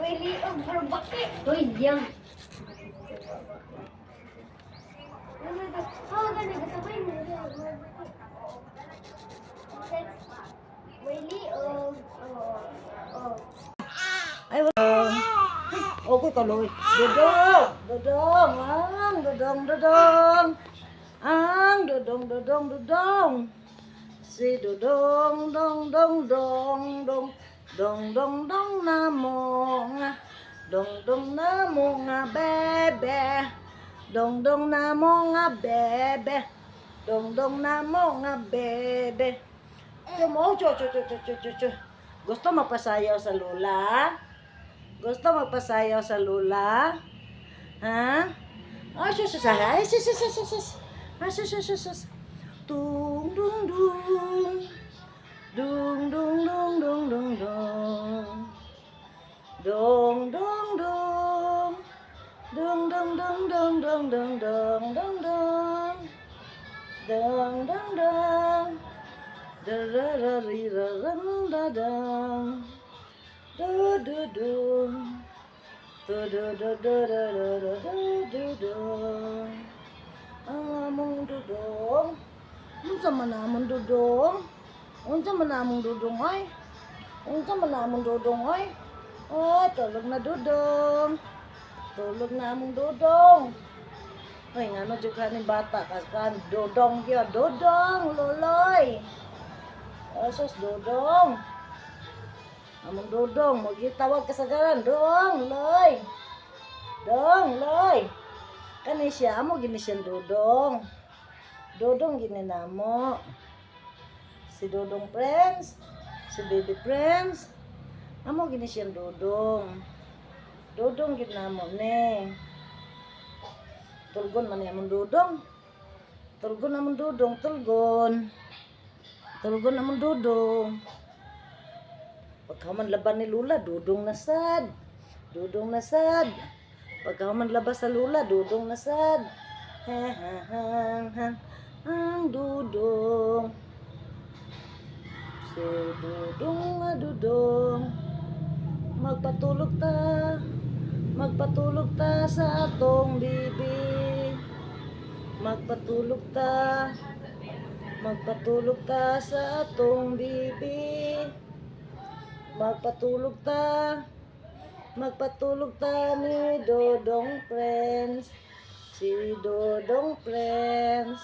Pwede ang barbaki. Uy, yang. Oh, gani kasabay mo. Pwede Ay, wala. Okay, kaloy. Dodong! Dodong! Dodong! Dodong! Si Dodong, dong, dong, dong, dong. Dong, dong, dong, namo nga. Dong, dong, namo nga, bebe. Dong, dong, namo nga, bebe. Dong, dong, namo nga, bebe. Gusto magpasayaw sa lula? Gusto magpasayaw sa lula? Ha? Ay, sus. Ay, sus. Dung, dung, dung. Dung, dung, dung, dung, dung, dung. Dung, dung, dung. Dung, dung, dung, dung, dung, dung, dung, dung, dung. Dung, dung, dung. Da da da da da da. Do do do. Do do do do do do do do. Ang among dudong. Unsa man namong dudong? Unsa man namong dudong ay? Unsa man namong dudong ay? Oh, tulog na dudong. Tulog na among dudong. Ay, ngano jud kaning bata kan dudong gyud, dudong, loloy. Asos dudong. Among dudong, magitawag kasagaran, dong, loy. Dong, loy. Kani siya amo gini siyang dudong. Dudong gini namo. Si Dudong friends, si baby friends. Amo gini siyang dudong. Dudong gid namo ne. Tulgon man ni among dudong. Tulgon among dudong, tulgon. Tulgon among dudong. Pagkaman laban ni Lula, dudong na sad. Dudong na sad. Pagkaman labas sa Lula, dudong na sad. Ang dudong. Si dudong nga dudong. Magpatulog ta sa atong bibi. Magpatulog ta sa atong bibi. Magpatulog ta ni Dodong friends. Si Dodong friends.